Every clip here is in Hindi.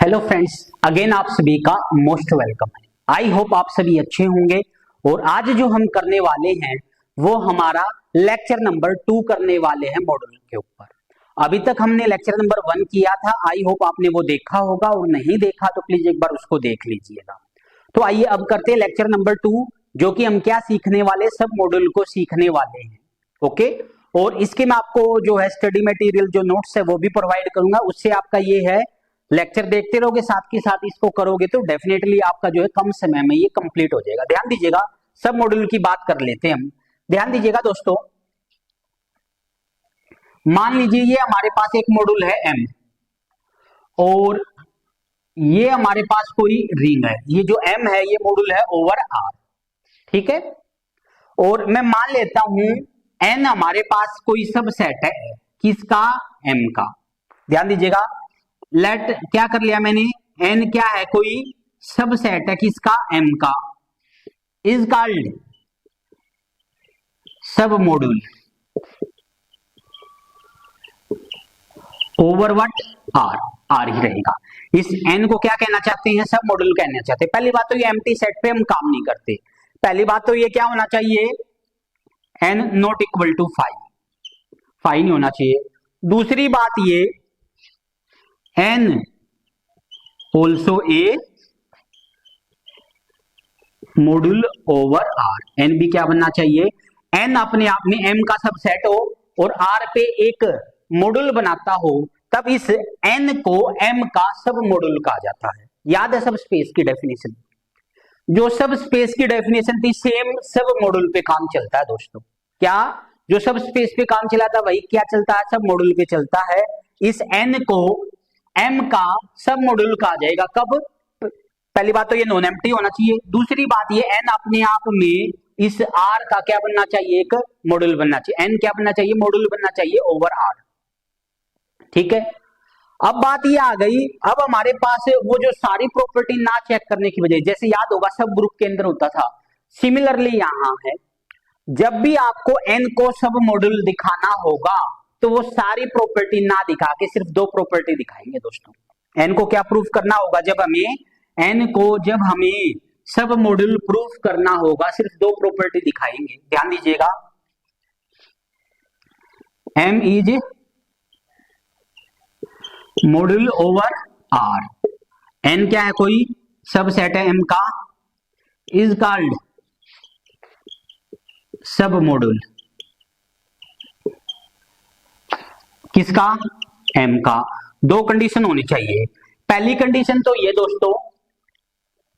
हेलो फ्रेंड्स, अगेन आप सभी का मोस्ट वेलकम है। आई होप आप सभी अच्छे होंगे। और आज जो हम करने वाले हैं वो हमारा लेक्चर नंबर 2 करने वाले हैं मॉड्यूल के ऊपर। अभी तक हमने लेक्चर नंबर 1 किया था, आई होप आपने वो देखा होगा, और नहीं देखा तो प्लीज एक बार उसको देख लीजिएगा। तो आइए अब करते हैं लेक्चर नंबर 2, जो कि हम क्या सीखने वाले, सब मॉड्यूल को सीखने वाले हैं। ओके, और इसके मैं आपको जो है स्टडी मटेरियल, जो नोट्स है वो भी प्रोवाइड करूंगा। उससे आपका ये है, लेक्चर देखते रहोगे साथ के साथ इसको करोगे तो डेफिनेटली आपका जो है कम समय में ये कंप्लीट हो जाएगा। ध्यान दीजिएगा, सब मॉड्यूल की बात कर लेते हैं हम। ध्यान दीजिएगा दोस्तों, मान लीजिए ये हमारे पास एक मॉड्यूल है एम, और ये हमारे पास कोई रिंग है। ये जो एम है ये मॉड्यूल है ओवर आर, ठीक है। और मैं मान लेता हूं एन हमारे पास कोई सबसेट है, किसका? एम का। ध्यान दीजिएगा, लेट क्या कर लिया मैंने, एन क्या है, कोई सबसेट है किसका? एम का, is called sub module over what? R. R ही रहेगा। इस एन को क्या कहना चाहते हैं? सब मॉड्यूल कहना चाहते हैं। पहली बात तो ये एम्प्टी सेट पे हम काम नहीं करते। पहली बात तो ये क्या होना चाहिए, एन नॉट इक्वल टू 5 नहीं होना चाहिए। दूसरी बात ये N also a module over R. N भी क्या बनना चाहिए? एन अपने आप में एम का सबसेट हो और आर पे एक मॉड्यूल बनाता हो, तब इस एन को एम का सब मॉड्यूल कहा जाता है। याद है सब स्पेस की डेफिनेशन? जो सब स्पेस की डेफिनेशन थी सेम सब मॉड्यूल पे काम चलता है दोस्तों। क्या जो सब स्पेस पे काम चला था वही क्या चलता है? सब मॉड्यूल पे चलता है। इस एन को एम का सब मॉड्यूल कहा जाएगा। कब? पहली बात तो ये नॉन एम्प्टी होना चाहिए। दूसरी बात ये एन अपने आप में इस आर का क्या बनना चाहिए? एक मॉड्यूल बनना चाहिए। एन क्या बनना चाहिए? मॉड्यूल बनना चाहिए ओवर आर, ठीक है। अब बात ये आ गई, अब हमारे पास वो जो सारी प्रॉपर्टी ना चेक करने की वजह, जैसे याद होगा सब ग्रुप के अंदर होता था, सिमिलरली यहां है। जब भी आपको एन को सब मॉड्यूल दिखाना होगा तो वो सारी प्रॉपर्टी ना दिखा के सिर्फ 2 प्रॉपर्टी दिखाएंगे दोस्तों। एन को क्या प्रूफ करना होगा? जब हमें सब मॉड्यूल प्रूफ करना होगा, सिर्फ 2 प्रॉपर्टी दिखाएंगे। ध्यान दीजिएगा, M is module over R. N क्या है? कोई सबसेट है एम का, इज कॉल्ड सब मॉड्यूल किसका? एम का। 2 कंडीशन होनी चाहिए। पहली कंडीशन तो ये दोस्तों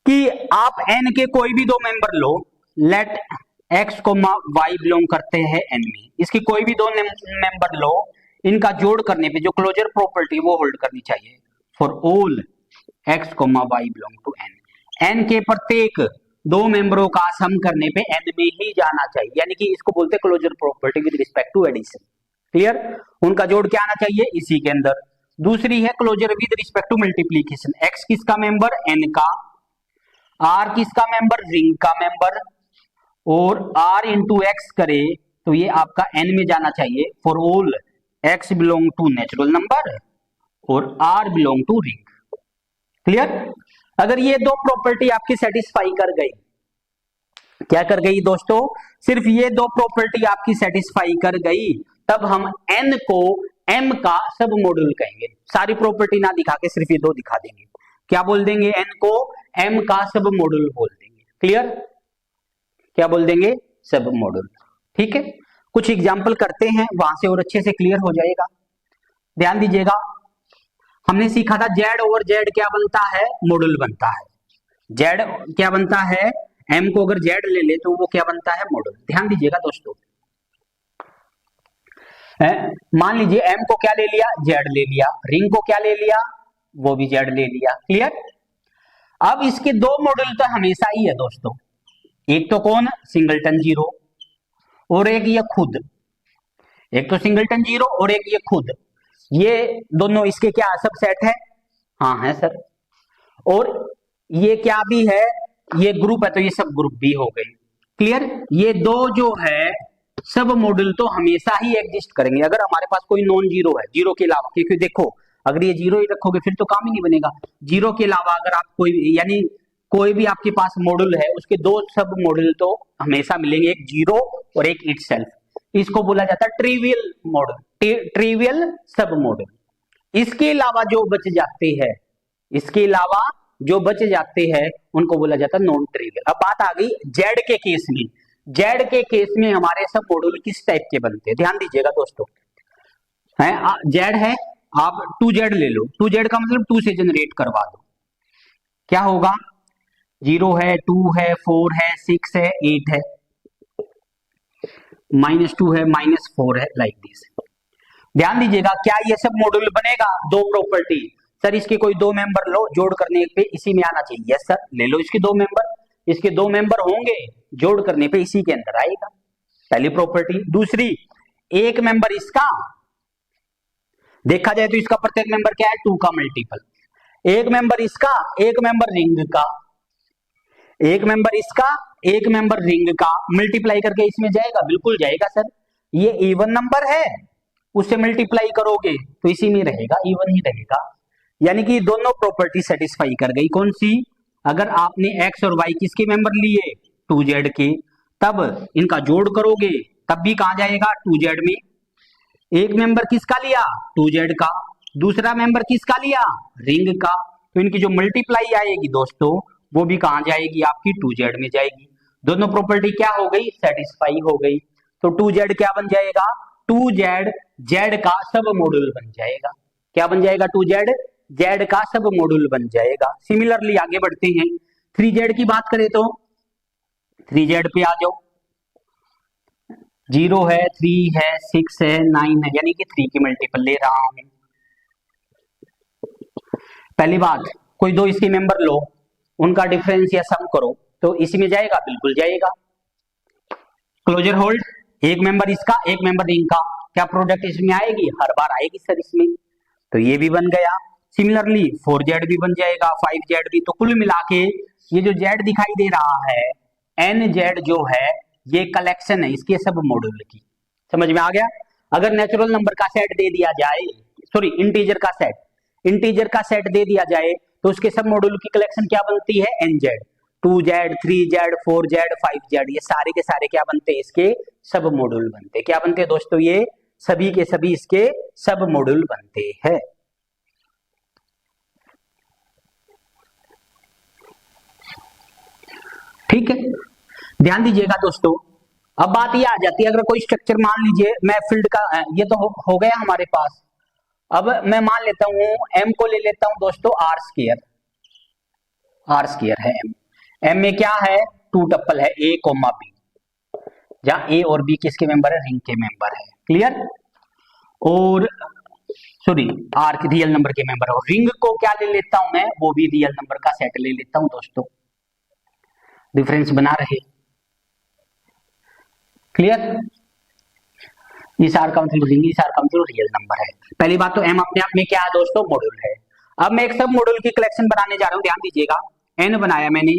कि आप एन के कोई भी 2 मेंबर लो, let x comma y belong करते हैं एन में, इसकी कोई भी 2 मेंबर लो, इनका जोड़ करने पे जो क्लोजर प्रॉपर्टी वो होल्ड करनी चाहिए for all x comma y belong to N. N के प्रत्येक 2 मेंबरों का सम करने पे एन में ही जाना चाहिए, यानी कि इसको बोलते हैं closure property with respect to addition. Clear? उनका जोड़ क्या आना चाहिए? इसी के अंदर। दूसरी है closure with respect to multiplication. X किसका मेंबर? एन का। आर किसका मेंबर? रिंग का मेंबर। और आर इंटू एक्स करे तो ये आपका एन में जाना चाहिए for all x belong to natural number और R belong to ring. Clear? अगर ये 2 प्रॉपर्टी आपकी सेटिस्फाई कर गई, क्या कर गई दोस्तों? सिर्फ ये 2 प्रॉपर्टी आपकी सेटिस्फाई कर गई, तब हम एन को एम का सब मॉड्यूल कहेंगे। सारी प्रॉपर्टी ना दिखा के सिर्फ ये 2 दिखा देंगे। क्या बोल देंगे? एन को एम का सब मॉड्यूल बोल देंगे। क्लियर? क्या बोल देंगे? सब मॉड्यूल। ठीक है, कुछ एग्जाम्पल करते हैं, वहां से और अच्छे से क्लियर हो जाएगा। ध्यान दीजिएगा, हमने सीखा था जेड ओवर जेड क्या बनता है? मॉड्यूल बनता है। जेड क्या बनता है? एम को अगर जेड ले ले तो वो क्या बनता है? मॉड्यूल। ध्यान दीजिएगा दोस्तों, मान लीजिए एम को क्या ले लिया? जेड ले लिया। रिंग को क्या ले लिया? वो भी जेड ले लिया। क्लियर? अब इसके 2 मॉड्यूल तो हमेशा ही है दोस्तों। एक तो कौन? सिंगलटन जीरो, और एक ये खुद। एक तो सिंगलटन जीरो और एक ये खुद। ये दोनों इसके क्या सबसेट है? हाँ है सर। और ये क्या भी है? ये ग्रुप है, तो ये सब ग्रुप भी हो गए। क्लियर? ये 2 जो है सब मॉड्यूल तो हमेशा ही एग्जिस्ट करेंगे अगर हमारे पास कोई नॉन जीरो है, जीरो के अलावा। क्योंकि देखो अगर ये 0 ही रखोगे फिर तो काम ही नहीं बनेगा। 0 के अलावा अगर आप कोई यानी कोई भी आपके पास मॉड्यूल है उसके दो सब मॉड्यूल तो हमेशा मिलेंगे, एक 0 और एक इटसेल्फ। इसको बोला जाता है ट्रिवियल मॉड्यूल, ट्रिवियल सब मॉड्यूल। इसके अलावा जो बच जाते हैं, इसके अलावा जो बच जाते हैं उनको बोला जाता है नॉन ट्रिवियल। अब बात आ गई जेड के केस में। जेड के केस में हमारे सब मॉड्यूल किस टाइप के बनते हैं, ध्यान दीजिएगा दोस्तों। है जेड है, आप 2Z ले लो, 2Z का मतलब 2 से जनरेट करवा दो। क्या होगा, 0 है, 2 है, 4 है, 6 है, 8 है, -2 है, -4 है, लाइक दिस। ध्यान दीजिएगा, क्या ये सब मॉड्यूल बनेगा? दो प्रॉपर्टी, सर इसके कोई दो मेंबर लो, जोड़ करने पे इसी में आना चाहिए। यस सर, ले लो इसके दो मेंबर, इसके दो मेंबर होंगे, जोड़ करने पे इसी के अंदर आएगा, पहली प्रॉपर्टी। दूसरी, एक मेंबर इसका, देखा जाए तो इसका प्रत्येक मेंबर क्या है, 2 का मल्टीपल। एक मेंबर इसका, एक मेंबर रिंग का, एक मेंबर इसका, एक मेंबर रिंग का, मल्टीप्लाई करके इसमें जाएगा, बिल्कुल जाएगा सर। ये इवन नंबर है, उससे मल्टीप्लाई करोगे तो इसी में रहेगा, इवन ही रहेगा। यानी कि दोनों प्रॉपर्टी सेटिस्फाई कर गई। कौन सी? अगर आपने x और y किसके मेंबर लिए, 2Z के, तब इनका जोड़ करोगे तब भी कहां जाएगा, 2Z में। एक मेंबर किसका लिया, 2Z का, दूसरा मेंबर किसका लिया, रिंग का, तो इनकी जो मल्टीप्लाई आएगी दोस्तों वो भी कहां जाएगी, आपकी 2Z में जाएगी। दोनों प्रॉपर्टी क्या हो गई, सेटिस्फाई हो गई। तो 2Z क्या बन जाएगा, 2Z Z का सब मॉड्यूल बन जाएगा। क्या बन जाएगा, 2Z Z का सब मॉड्यूल बन जाएगा। सिमिलरली आगे बढ़ते हैं, 3Z की बात करें तो 3Z पे आ जाओ। 0 है, 3 है, 6 है, 9 है, यानी कि 3 की मल्टीपल ले रहा हूं। पहली बात, कोई दो इसके मेंबर लो, उनका डिफरेंस या सम करो तो इसी में जाएगा, बिल्कुल जाएगा। क्लोजर होल्ड, एक मेंबर इसका, एक मेंबर इनका, क्या प्रोडक्ट इसमें आएगी, हर बार आएगी सर इसमें, तो ये भी बन गया। सिमिलरली 4Z भी बन जाएगा, 5Z भी। तो कुल मिला के ये जो Z दिखाई दे रहा है, NZ जो है ये कलेक्शन है इसके सब मॉड्यूल की। समझ में आ गया? अगर नेचुरल नंबर का सेट दे दिया जाए, सॉरी इंटीजर का सेट, इंटीजर का सेट दे दिया जाए तो उसके सब मॉड्यूल की कलेक्शन क्या बनती है, NZ। 2Z, 3Z, 4Z, 5Z, ये सारे के सारे क्या बनते हैं, इसके सब मॉड्यूल बनते हैं। क्या बनते हैं दोस्तों, ये सभी के सभी इसके सब मॉड्यूल बनते हैं। ठीक है, ध्यान दीजिएगा दोस्तों। अब बात ये आ जाती है, अगर कोई स्ट्रक्चर मान लीजिए, मैं फील्ड का ये तो हो गया हमारे पास। अब मैं मान लेता हूं m को ले लेता हूं दोस्तों r स्क्वायर, r स्क्वायर है m में क्या है, 2 टप्पल है a, b, जहां a और b किसके मेंबर है, रिंग के मेंबर है। क्लियर? और सॉरी r के रियल नंबर के मेंबर है, और रिंग को क्या ले लेता हूं मैं, वो भी रियल नंबर का सेट ले लेता हूं दोस्तों, डिफरेंस बना रहे। क्लियर? इस आर का मतलब रिंग, इस आर का मतलब रियल नंबर है। पहली बात तो m अपने आप में क्या है दोस्तों, मॉड्यूल है। अब मैं एक सब मॉड्यूल की कलेक्शन बनाने जा रहा हूं, ध्यान दीजिएगा। n बनाया मैंने,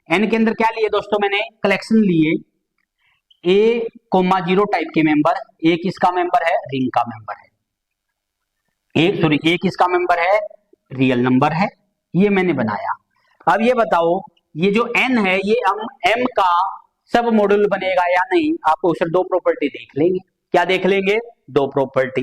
n के अंदर क्या लिए दोस्तों, मैंने कलेक्शन लिए a, 0 टाइप के मेंबर। a किसका मेंबर है, रिंग का मेंबर है। a किसका मेंबर है, रियल नंबर है। ये मैंने बनाया। अब ये बताओ, ये जो n है ये हम m का सब मॉड्यूल बनेगा या नहीं, आपको सिर्फ दो प्रॉपर्टी देख लेंगे। क्या देख लेंगे, दो प्रॉपर्टी।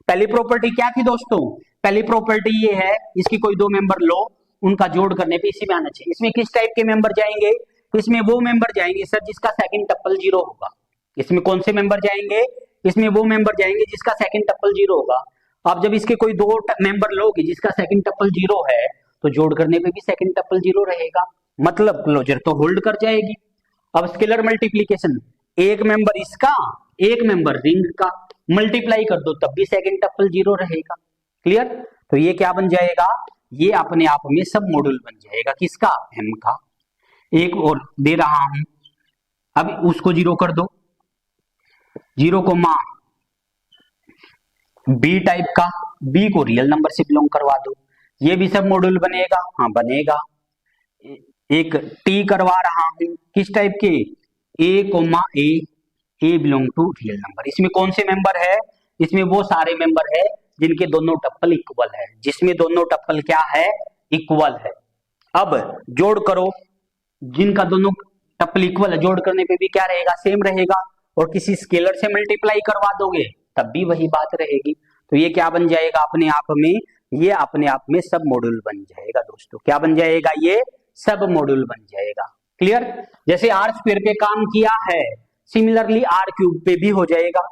पहली प्रॉपर्टी क्या थी दोस्तों, पहली प्रॉपर्टी ये है, इसकी कोई दो मेंबर लो, उनका जोड़ करने पे इसी में आना चाहिए। इसमें किस टाइप के मेंबर जाएंगे, इसमें वो मेंबर जाएंगे सर जिसका सेकंड टप्पल 0 होगा। इसमें कौन से मेंबर जाएंगे, इसमें वो मेंबर जाएंगे जिसका सेकंड टप्पल 0 होगा। अब जब इसके कोई दो मेंबर लोगे जिसका सेकंड टप्पल 0 है, तो जोड़ करने पे भी सेकंड टप्पल 0 रहेगा, मतलब क्लोजर तो होल्ड कर जाएगी। अब स्केलर मल्टीप्लीकेशन, एक मेंबर इसका, एक मेंबर रिंग का, मल्टीप्लाई कर दो तब भी सेकंड टप्पल 0 रहेगा। क्लियर? तो ये क्या बन जाएगा, ये अपने आप में सब मॉड्यूल बन जाएगा, किसका, m का। एक और दे रहा हूं, अब उसको 0 कर दो, 0, b टाइप का, b को रियल नंबर से बिलोंग करवा दो, ये भी सब मॉड्यूल बनेगा, हाँ बनेगा। एक t करवा रहा हूं, किस टाइप के, a belong to real number. इसमें कौन से मेंबर है, इसमें वो सारे मेंबर है जिनके दोनों टप्पल इक्वल है, जिसमें दोनों टप्पल क्या है, इक्वल है। अब जोड़ करो, जिनका दोनों टप्पल इक्वल है, जोड़ करने पे भी क्या रहेगा, सेम रहेगा। और किसी स्केलर से मल्टीप्लाई करवा दोगे तब भी वही बात रहेगी। तो ये क्या बन जाएगा अपने आप में, ये अपने आप में सब मॉड्यूल बन जाएगा दोस्तों। क्या बन जाएगा, ये सब मॉड्यूल बन जाएगा। क्लियर। जैसे आर स्क्वायर पे काम किया है, सिमिलरली आर क्यूब पे भी हो जाएगा।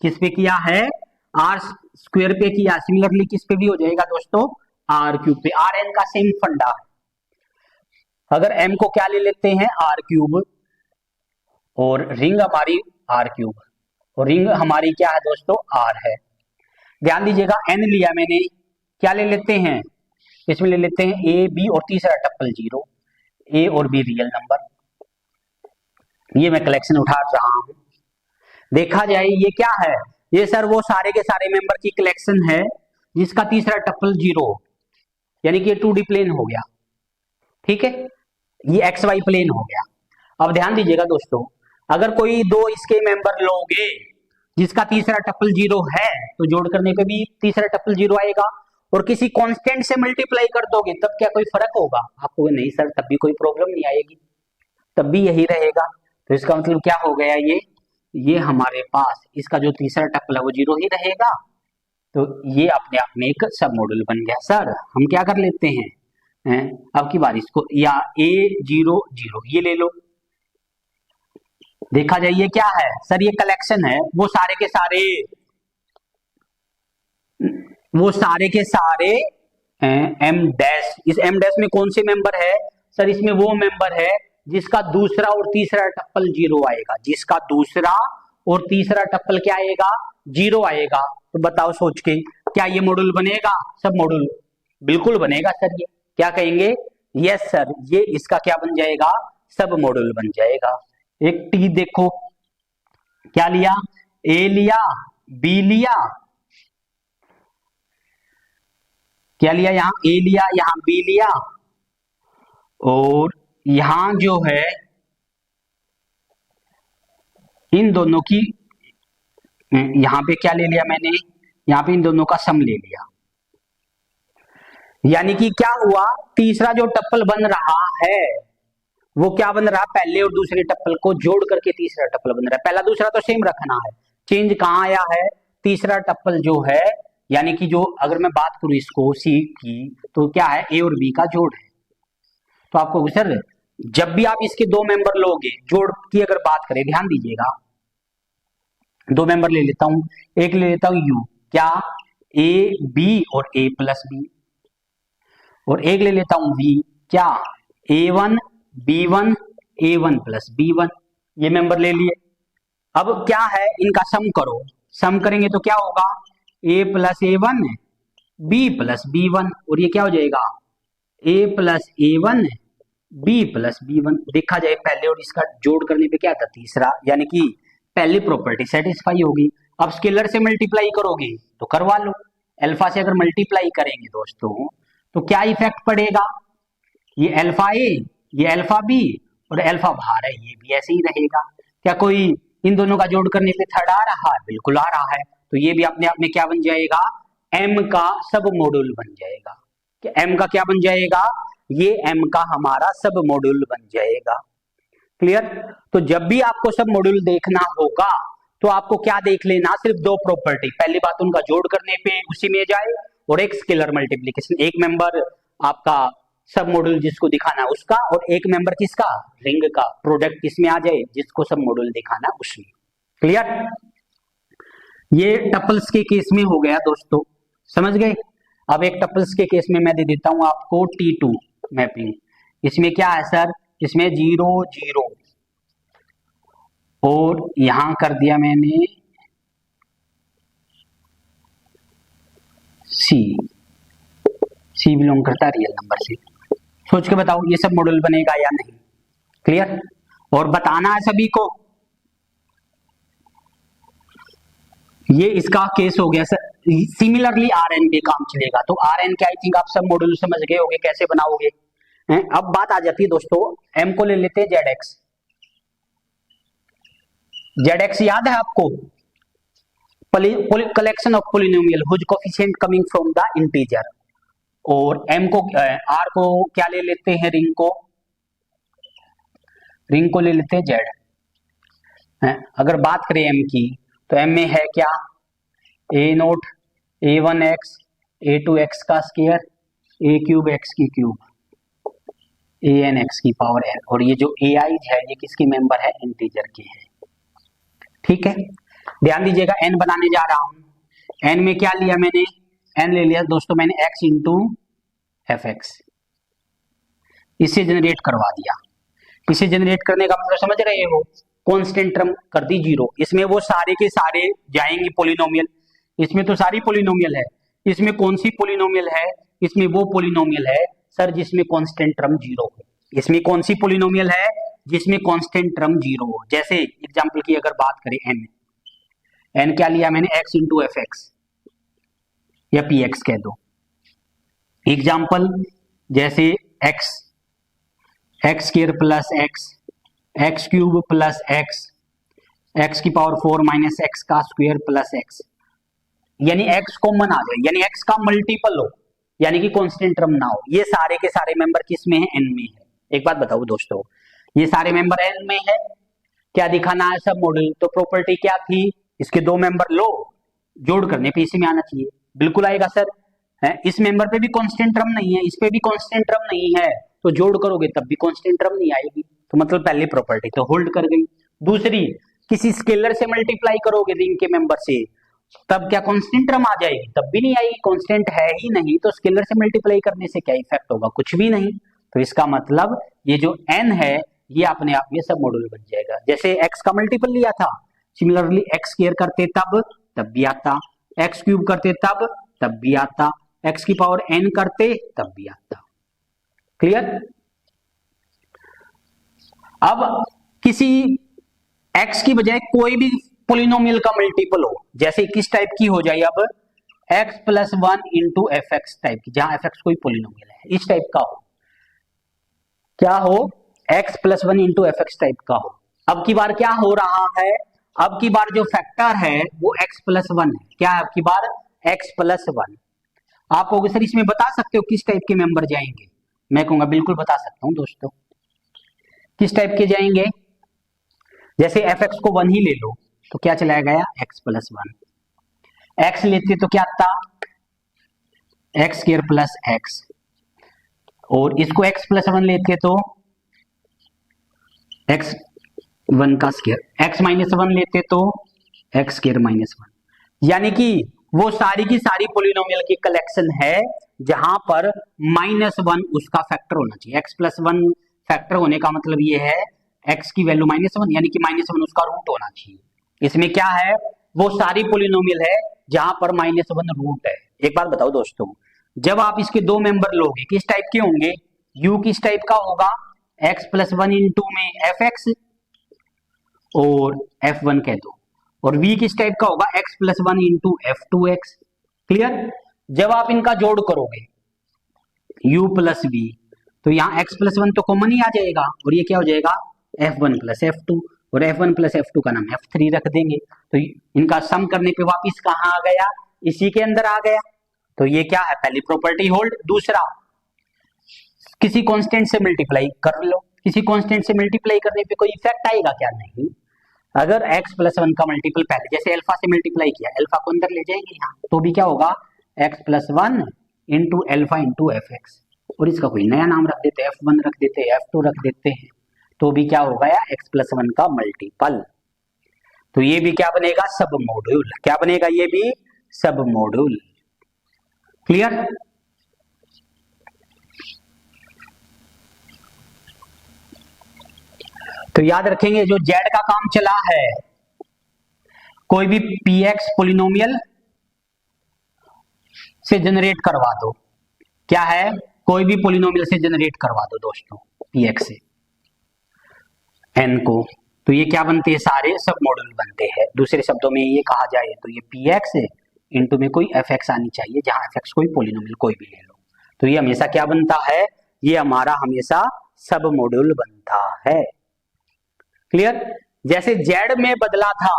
किस पे किया है, आर स्क्वायर पे किया, सिमिलरली किस पे भी हो जाएगा दोस्तों, आर क्यूब पे। आर एन का सेम फंडा है। अगर एम को क्या ले लेते हैं, आर क्यूब, और रिंग हमारी आर क्यूब, और रिंग हमारी क्या है दोस्तों, आर है। ध्यान दीजिएगा, एन लिया मैंने, क्या ले लेते हैं, इसमें ले लेते हैं ए बी और तीसरा टप्पल 0, ए और बी रियल नंबर। ये मैं कलेक्शन उठा रहा हूं। देखा जाए ये क्या है, ये सर वो सारे के सारे मेंबर की कलेक्शन है जिसका तीसरा टप्पल 0, यानी कि ये 2D प्लेन हो गया। ठीक है, ये एक्स वाई प्लेन हो गया। अब ध्यान दीजिएगा दोस्तों, अगर कोई दो इसके मेंबर लोगे जिसका तीसरा टप्पल 0 है, तो जोड़ करने पे भी तीसरा टप्पल 0 आएगा। और किसी कांस्टेंट से मल्टीप्लाई कर दोगे तब क्या कोई फर्क होगा, आपको नहीं सर, तब भी कोई प्रॉब्लम नहीं आएगी, तब भी यही रहेगा। तो इसका मतलब क्या हो गया, ये हमारे पास इसका जो तीसरा टप्पल है वो 0 ही रहेगा। तो ये अपने आप में एक सब मॉड्यूल बन गया। सर हम क्या कर लेते हैं, अब की बार इसको, या A0 0 ये ले लो। देखा जाए ये क्या है सर, ये कलेक्शन है, वो सारे के सारे एम डैश। इस एम डैश में कौन से मेंबर है सर, इसमें वो मेंबर है जिसका दूसरा और तीसरा टप्पल 0 आएगा, जिसका दूसरा और तीसरा टप्पल क्या आएगा, 0 आएगा। तो बताओ सोच के, क्या ये मॉड्यूल बनेगा, सब मॉड्यूल बिल्कुल बनेगा सर। ये क्या कहेंगे, यस सर, ये इसका क्या बन जाएगा, सब मॉड्यूल बन जाएगा। एक टी देखो, क्या लिया, ए लिया, बी लिया, क्या लिया, यहां ए लिया, यहां बी लिया, और यहां जो है इन दोनों की, यहां पे क्या ले लिया मैंने, यहां पे इन दोनों का सम ले लिया। यानी कि क्या हुआ, तीसरा जो टप्पल बन रहा है वो क्या बन रहा है, पहले और दूसरे टप्पल को जोड़ करके तीसरा टप्पल बन रहा है। पहला दूसरा तो सेम रखना है, चेंज कहां आया है, तीसरा टप्पल जो है, यानी कि जो अगर मैं बात करूं इसको सी की, तो क्या है, ए और बी का जोड़ है। तो आपको सर जब भी आप इसके दो मेंबर लोगे, जोड़ की अगर बात करें, ध्यान दीजिएगा, दो मेंबर ले लेता हूं, एक ले लेता हूं यू, क्या, ए बी और ए प्लस बी, और एक ले लेता हूं वी, क्या, A1 B1 A1 plus B1। ये मेंबर ले लिए। अब क्या है, इनका सम करो, सम करेंगे तो क्या होगा, A plus A1 B plus B1, और ये क्या हो जाएगा, A plus A1 B plus B1। देखा जाए पहले और इसका जोड़ करने पे क्या था, तीसरा, यानी कि पहली प्रॉपर्टी सेटिस्फाई होगी। अब स्केलर से मल्टीप्लाई करोगे तो करवा लो, अल्फा से अगर मल्टीप्लाई करेंगे दोस्तों तो क्या इफेक्ट पड़ेगा, ये अल्फा ए, ये अल्फा बी, और अल्फा बाहर है, ये भी ऐसे ही रहेगा। क्या कोई इन दोनों का जोड़ करने पे थर्ड आ रहा है, बिल्कुल आ रहा है। तो ये भी अपने आप में क्या बन जाएगा, एम का सब मॉड्यूल बन जाएगा। कि एम का क्या बन जाएगा, ये एम का हमारा सब मॉड्यूल बन जाएगा। क्लियर। तो जब भी आपको सब मॉड्यूल देखना होगा तो आपको क्या देख लेना, सिर्फ दो प्रॉपर्टी, पहली बात उनका जोड़ करने पे उसी में जाए, और एक स्केलर मल्टीप्लीकेशन, एक मेंबर आपका सब मॉड्यूल जिसको दिखाना उसका, और एक मेंबर किसका, रिंग का प्रोडक्ट किसमें आ जाए, जिसको सब मॉड्यूल दिखाना उसमें। क्लियर। ये टपल्स के केस में हो गया दोस्तों, समझ गए। अब एक टपल्स के केस में मैं दे देता हूं आपको T2 मैपिंग। इसमें क्या है सर, इसमें 0 0 और यहां कर दिया मैंने सी बिलोंग करता है रियल नंबर से। सोच के बताओ ये सब मॉड्यूल बनेगा या नहीं। क्लियर। और बताना है सभी को। ये इसका केस हो गया सर। सिमिलरली आरएन पे काम चलेगा, तो आरएन के आई थिंक आप सब मॉड्यूल समझ गए होंगे कैसे बनाओगे। अब बात आ जाती है दोस्तों, एम को ले लेते हैं जेड एक्स याद है आपको, collection of polynomial whose coefficient coming from the integer. और एम को आर को क्या ले लेते हैं, रिंग को ले लेते हैं जेड है। अगर बात करें एम की तो एम में है क्या, a naught a one x a two x का स्क्वायर ए क्यूब एक्स की क्यूब ए एन एक्स की पावर एन। और ये जो ए आई है ये किसकी मेंबर है, इंटीजर की है। ठीक है, ध्यान दीजिएगा, एन बनाने जा रहा हूं। एन में क्या लिया मैंने, एन ले लिया दोस्तों मैंने एक्स इंटू एफ एक्स, इसे जनरेट करवा दिया। इसे जनरेट करने का मतलब समझ रहे हो, कांस्टेंट टर्म कर दी जीरो। इसमें वो सारे के सारे जाएंगे पोलिनोमियल, इसमें तो सारी पोलिनोमियल है। इसमें कौन सी पोलिनोमियल है, इसमें वो पोलिनोमियल है सर जिसमें कांस्टेंट टर्म जीरो हो। इसमें कौन सी पोलिनोमियल है जिसमें कांस्टेंट टर्म जीरो हो। जैसे एग्जांपल की अगर बात करें एन, एन क्या लिया मैंने एक्स इंटू एफ एक्स या पी एक्स कह दो। एग्जाम्पल जैसे x x square plus x x cube plus x x की पावर 4 माइनस एक्स का स्क्वायर प्लस एक्स, यानी एक्स कॉमन आ जाए, यानी एक्स का मल्टीपल हो, यानी कि कांस्टेंट टर्म ना हो। ये सारे के सारे मेंबर किस में है, एन में है। एक बात बताओ दोस्तों, ये सारे मेंबर एन में है, क्या दिखाना है सब मॉडल। तो प्रॉपर्टी क्या थी, इसके दो मेंबर लो, जोड़ करने पे इसी में आना चाहिए, बिल्कुल आएगा सर है। इस मेंबर पे भी कांस्टेंट टर्म नहीं है, इस पे भी कांस्टेंट टर्म नहीं है, तो जोड़ करोगे तब भी कांस्टेंट टर्म नहीं आएगी। तो मतलब पहली प्रॉपर्टी तो होल्ड कर गई। दूसरी, किसी स्केलर से मल्टीप्लाई करोगे रिंग के मेंबर से, तब क्या कांस्टेंट टर्म आ जाएगी, तब भी नहीं आएगी, कांस्टेंट है ही नहीं। तो स्केलर से मल्टीप्लाई करने से क्या इफेक्ट होगा, कुछ भी नहीं। तो इसका मतलब ये जो n है ये अपने आप में सब मॉड्यूल बन जाएगा। जैसे x का मल्टीपल लिया था, सिमिलरली x स्क्वायर करते तब भी आता, x क्यूब करते तब भी आता, x की पावर n करते तब भी आता। क्लियर। अब किसी x की बजाय कोई भी पोलिनोमियल का मल्टीपल हो, जैसे किस टाइप की हो जाए अब, x plus one into F x type की, जहां एफ एक्स कोई पोलिनोमियल है, इस टाइप का हो, क्या हो, x plus one into F x type का हो। अब की बार क्या हो रहा है, अब की बार जो फैक्टर है वो x प्लस वन है। क्या है अब की बार, x प्लस वन। आप कहोगे सर इसमें बता सकते हो किस टाइप के मेंबर जाएंगे, मैं कहूंगा बिल्कुल बता सकता हूं दोस्तों। किस टाइप के जाएंगे, जैसे एफ एक्स को वन ही ले लो तो क्या चला गया, x प्लस वन। एक्स लेते तो क्या आता, एक्स स्क्वायर प्लस एक्स, और इसको x प्लस वन लेते तो x वन का स्क्वायर, x माइनस वन लेते तो x स्क्वायर माइनस वन। यानी कि वो सारी की सारी पोलिनोमियल की कलेक्शन है जहां पर माइनस वन उसका फैक्टर होना चाहिए। x प्लस वन फैक्टर होने का मतलब ये है x की वैल्यू माइनस वन, यानी कि माइनस वन उसका रूट होना चाहिए। इसमें क्या है, वो सारी पोलिनोमियल है जहां पर माइनस वन रूट है। एक बात बताओ दोस्तों, जब आप इसके दो मेंबर लोगे किस टाइप के होंगे, u किस टाइप का होगा, x प्लस वन इंटू में एफ एक्स और एफ वन कह दो, और v किस टाइप का होगा, x plus one into F two x. Clear. जब आप इनका जोड़ करोगे u प्लस v, तो यहाँ x प्लस वन तो कॉमन ही आ जाएगा, और ये क्या हो जाएगा, f one plus f two, और f one plus f two का नाम एफ थ्री रख देंगे। तो इनका सम करने पे वापिस कहाँ आ गया, इसी के अंदर आ गया। तो ये क्या है, पहली प्रॉपर्टी होल्ड। दूसरा, किसी कांस्टेंट से मल्टीप्लाई कर लो, किसी कांस्टेंट से मल्टीप्लाई करने पे कोई इफेक्ट आएगा क्या, नहीं। अगर x प्लस वन का मल्टीपल पहले जैसे अल्फा से मल्टीप्लाई किया, अल्फा को अंदर ले जाएंगे यहाँ, तो भी क्या होगा, x plus one into alpha into F x, और इसका कोई नया नाम रख देते हैं, एफ वन रख देते हैं, एफ टू रख देते हैं, तो भी क्या होगा, या x प्लस वन का मल्टीपल। तो ये भी क्या बनेगा, सब मॉड्यूल। क्या बनेगा, ये भी सब मॉड्यूल। क्लियर। तो याद रखेंगे, जो z का काम चला है, कोई भी px पोलिनोमियल से जनरेट करवा दो। क्या है, कोई भी पोलिनोमियल से जनरेट करवा दो दोस्तों px से n को, तो ये क्या बनते हैं, सारे सब मॉड्यूल बनते हैं। दूसरे शब्दों में ये कहा जाए तो ये px है, इनटू में कोई fx आनी चाहिए, जहां fx कोई पोलिनोमियल कोई भी ले लो। तो ये हमेशा क्या बनता है, ये हमारा हमेशा सब मॉड्यूल बनता है। क्लियर। जैसे z में बदला था,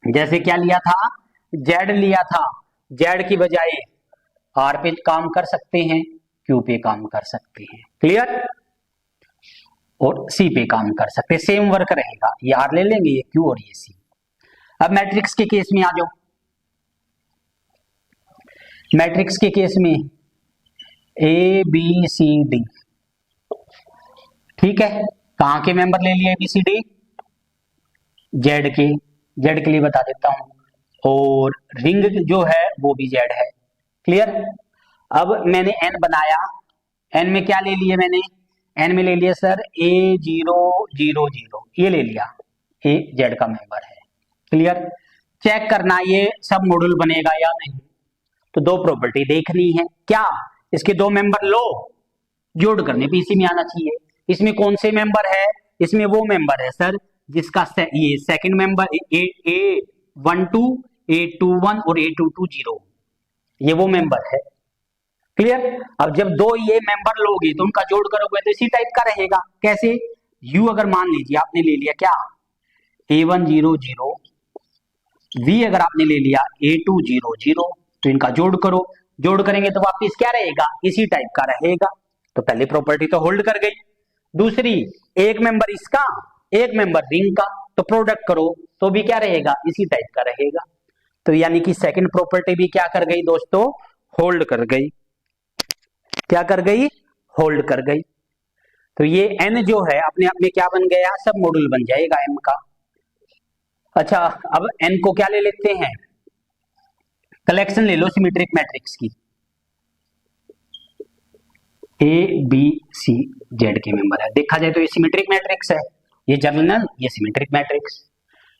जैसे क्या लिया था, जेड लिया था, जेड की बजाय आर पे काम कर सकते हैं, क्यू पे काम कर सकते हैं, क्लियर, और सी पे काम कर सकते हैं, सेम वर्क रहेगा, ये आर ले लेंगे, ये क्यू और ये सी। अब मैट्रिक्स के केस में आ जाओ, मैट्रिक्स के केस में ए बी सी डी, ठीक है, कहां के मेंबर ले लिए, A B C D, Z के लिए बता देता हूं, और रिंग जो है वो भी जेड है, क्लियर। अब मैंने एन बनाया, एन में क्या ले लिए मैंने, एन में ले लिया सर A000, ये ले लिया, ए जेड का मेंबर है, क्लियर। चेक करना ये सब मॉड्यूल बनेगा या नहीं, तो दो प्रॉपर्टी देखनी है, क्या, इसके दो मेंबर लो, जोड़ करने पे इसी में आना चाहिए। इसमें कौन से मेंबर है, इसमें वो मेंबर है सर जिसका ये सेकंड मेंबर A12, A21 और A220, ये वो मेंबर है, क्लियर। अब जब दो ये मेंबर लोगे तो उनका जोड़ करोगे तो इसी टाइप का रहेगा, कैसे, U अगर मान लीजिए आपने ले लिया क्या, A100, V अगर आपने ले लिया A200, तो इनका जोड़ करो, जोड़ करेंगे तो वापिस क्या रहेगा, इसी टाइप का रहेगा, तो पहली प्रॉपर्टी तो होल्ड कर गई। दूसरी, एक मेंबर इसका, एक मेंबर रिंग का, तो प्रोडक्ट करो तो भी क्या रहेगा, इसी टाइप का रहेगा, तो यानी कि सेकंड प्रॉपर्टी भी क्या कर गई दोस्तों, होल्ड कर गई, क्या कर गई, होल्ड कर गई। तो ये n जो है अपने आप में क्या बन गया, सब मॉड्यूल बन जाएगा m का। अच्छा, अब n को क्या ले लेते हैं, कलेक्शन ले लो सिमेट्रिक मैट्रिक्स की, ए बी सी जेड के मेंबर है, देखा जाए तो ये सिमेट्रिक मैट्रिक्स है, ये जर्नल, ये सिमेट्रिक मैट्रिक्स।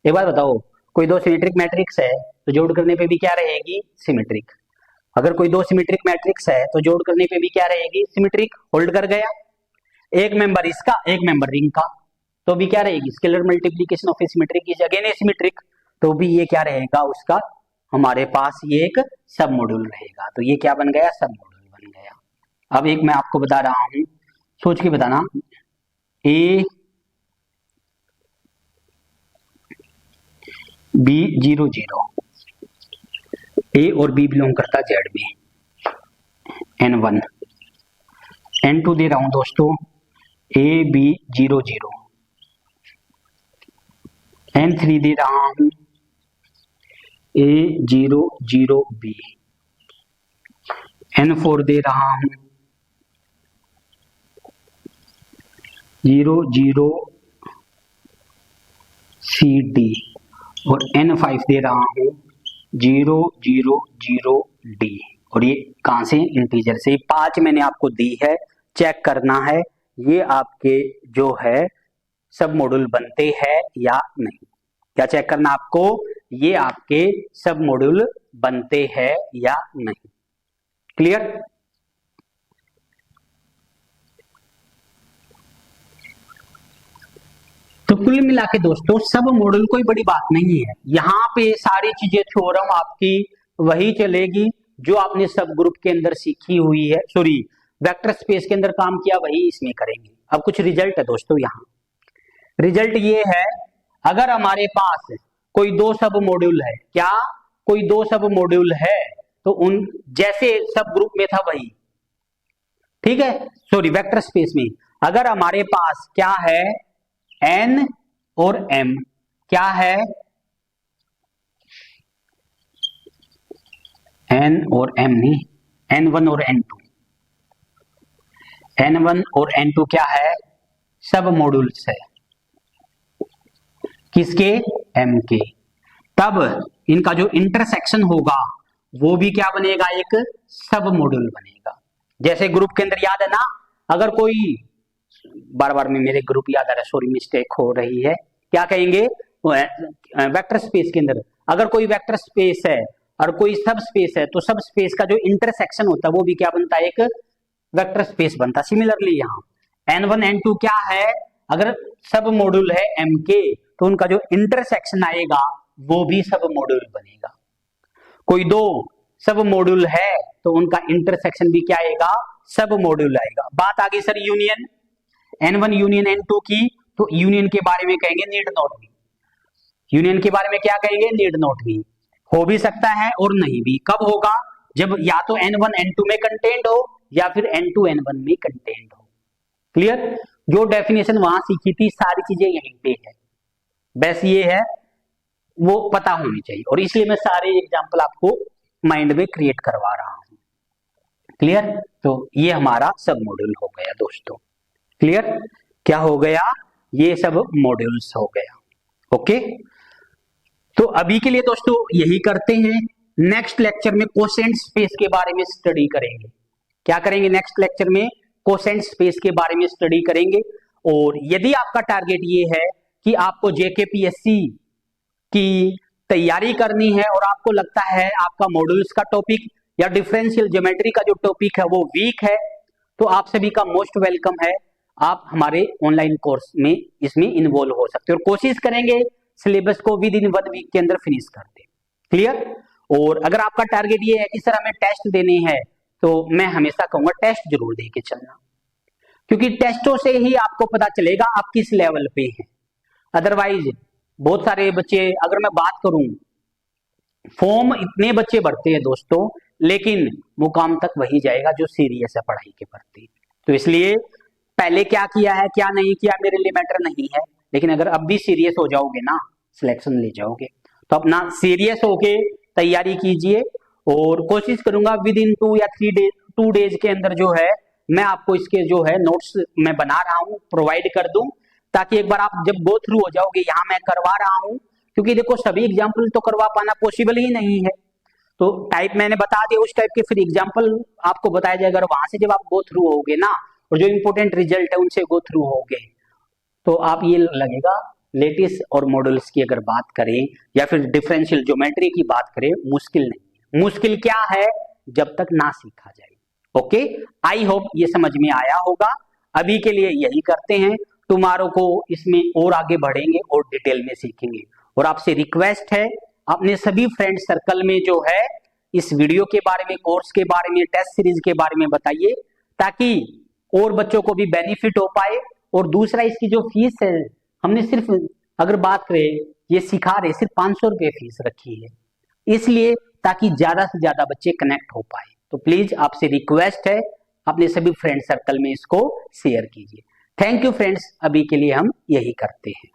एक बार बताओ, कोई दो सिमेट्रिक मैट्रिक्स है तो जोड़ करने पे भी क्या रहेगी, सिमेट्रिक। अगर कोई दो सिमेट्रिक मैट्रिक्स है तो जोड़ करने पे भी क्या रहेगी, सिमेट्रिक, होल्ड कर गया। एक मेंबर इसका, एक मेंबर रिंग का, तो भी क्या रहेगी, scalar multiplication of A symmetric is again A symmetric, तो भी ये क्या रहेगा उसका, हमारे पास ये एक सब मॉड्यूल रहेगा, तो ये क्या बन गया, सब मॉड्यूल बन गया। अब एक मैं आपको बता रहा हूं, सोच के बताना, ए B00, ए और बी बिलोंग करता जेड में, N1, N2 दे रहा हूं दोस्तों AB00, N3 दे रहा हूं A00B, N4 दे रहा हूं 00CD, और N5 दे रहा हूं 000D, और ये कहां से, इंटीजर से। 5 मैंने आपको दी है, चेक करना है ये आपके जो है सब मॉड्यूल बनते हैं या नहीं, क्या चेक करना आपको, ये आपके सब मॉड्यूल बनते हैं या नहीं, क्लियर। तो कुल मिला के दोस्तों सब मॉड्यूल कोई बड़ी बात नहीं है, यहाँ पे सारी चीजें थ्योरम आपकी वही चलेगी जो आपने सब ग्रुप के अंदर सीखी हुई है, सॉरी वेक्टर स्पेस के अंदर काम किया वही इसमें करेंगे। अब कुछ रिजल्ट है दोस्तों, यहाँ रिजल्ट ये है, अगर हमारे पास कोई दो सब मॉड्यूल है, क्या कोई दो सब मॉड्यूल है, तो उन जैसे सब ग्रुप में था वही, ठीक है, सॉरी वेक्टर स्पेस में अगर हमारे पास क्या है, n और m, क्या है, n और m नहीं, n1 और n2, n1 और n2 क्या है, सब मॉड्यूल्स है, किसके, m के, तब इनका जो इंटरसेक्शन होगा वो भी क्या बनेगा, एक सब मॉड्यूल बनेगा। जैसे ग्रुप के अंदर याद है ना, अगर कोई, बार बार में मेरे ग्रुप याद आ रहा है, सॉरी मिस्टेक हो रही है, क्या कहेंगे, वेक्टर स्पेस के अंदर अगर कोई वेक्टर स्पेस है और कोई सब स्पेस है, तो सब स्पेस का जो इंटरसेक्शन होता है वो भी क्या बनता है, एक वेक्टर स्पेस बनता है। सिमिलरली यहाँ n1 n2 क्या है, अगर सब मॉड्यूल है m के, तो उनका जो इंटरसेक्शन आएगा वो भी सब मॉड्यूल बनेगा। कोई दो सब मॉड्यूल है तो उनका इंटरसेक्शन भी क्या आएगा, सब मॉड्यूल आएगा। बात आ गई sir union n1 union n2 की, तो यूनियन के बारे में कहेंगे नीड नॉट बी, यूनियन के बारे में क्या कहेंगे, नीड नॉट बी। हो भी सकता है और नहीं भी। कब होगा, जब या तो N1 N2 में कंटेंट हो या फिर N2 N1 में कंटेंट हो। क्लियर, जो डेफिनेशन वहां सीखी थी सारी चीजें यहीं पे है, बस ये है वो पता होनी चाहिए, और इसलिए मैं सारे एग्जाम्पल आपको माइंड में क्रिएट करवा रहा हूं। क्लियर, तो ये हमारा सब मॉड्यूल हो गया दोस्तों। क्लियर, क्या हो गया, ये सब मॉड्यूल्स हो गया। ओके, तो अभी के लिए दोस्तों यही करते हैं। नेक्स्ट लेक्चर में कोसेंट स्पेस के बारे में स्टडी करेंगे। क्या करेंगे नेक्स्ट लेक्चर में, कोसेंट स्पेस के बारे में स्टडी करेंगे। और यदि आपका टारगेट ये है कि आपको जेकेपीएससी की तैयारी करनी है और आपको लगता है आपका मॉड्यूल्स का टॉपिक या डिफरेंशियल ज्योमेट्री का जो टॉपिक है वो वीक है, तो आप सभी का मोस्ट वेलकम है। आप हमारे ऑनलाइन कोर्स में इसमें इन्वॉल्व हो सकते हो, और कोशिश करेंगे सिलेबस को विद इन 1 वीक के अंदर फिनिश कर दे। क्लियर, और अगर आपका टारगेट ये है कि सर हमें टेस्ट देने हैं, तो मैं हमेशा कहूंगा टेस्ट जरूर दे के चलना, क्योंकि टेस्टों से ही आपको पता चलेगा आप किस लेवल पे हैं। अदरवाइज बहुत सारे बच्चे, अगर मैं बात करूं, फॉर्म इतने बच्चे भरते हैं दोस्तों, लेकिन मुकाम तक वही जाएगा जो सीरियस है पढ़ाई के प्रति। तो इसलिए पहले क्या किया है क्या नहीं किया मेरे लिए मैटर नहीं है, लेकिन अगर अब भी सीरियस हो जाओगे ना, सिलेक्शन ले जाओगे, तो अपना सीरियस होके तैयारी कीजिए। और कोशिश करूंगा विद इन 2 या 2 डेज के अंदर जो है मैं आपको इसके जो है नोट्स मैं बना रहा हूं प्रोवाइड कर दूं, ताकि एक बार आप जब गो थ्रू हो जाओगे, यहाँ मैं करवा रहा हूं, क्योंकि देखो सभी एग्जाम्पल तो करवा पाना पॉसिबल ही नहीं है, तो टाइप मैंने बता दिया उस टाइप के फिर एग्जाम्पल आपको बताया जाएगा। अगर वहां से जब आप गो थ्रू होगे ना, और जो इंपोर्टेंट रिजल्ट है उनसे गो थ्रू होगे, तो आप ये लगेगा लेटिस और मॉडल्स की अगर बात करें या फिर डिफरेंशियल ज्योमेट्री की बात करें, मुश्किल नहीं है। मुश्किल क्या है, जब तक ना सीखा जाए। ओके, आई होप ये समझ में आया होगा। अभी के लिए यही करते हैं, टुमारो को इसमें और आगे बढ़ेंगे और डिटेल में सीखेंगे। और आपसे रिक्वेस्ट है, अपने सभी फ्रेंड सर्कल में जो है इस वीडियो के बारे में, कोर्स के बारे में, टेस्ट सीरीज के बारे में बताइए, ताकि और बच्चों को भी बेनिफिट हो पाए। और दूसरा, इसकी जो फीस है, हमने सिर्फ अगर बात करें, ये सिखा रहे सिर्फ 500 रुपये फीस रखी है, इसलिए ताकि ज्यादा से ज्यादा बच्चे कनेक्ट हो पाए। तो प्लीज आपसे रिक्वेस्ट है, अपने सभी फ्रेंड सर्कल में इसको शेयर कीजिए। थैंक यू फ्रेंड्स, अभी के लिए हम यही करते हैं।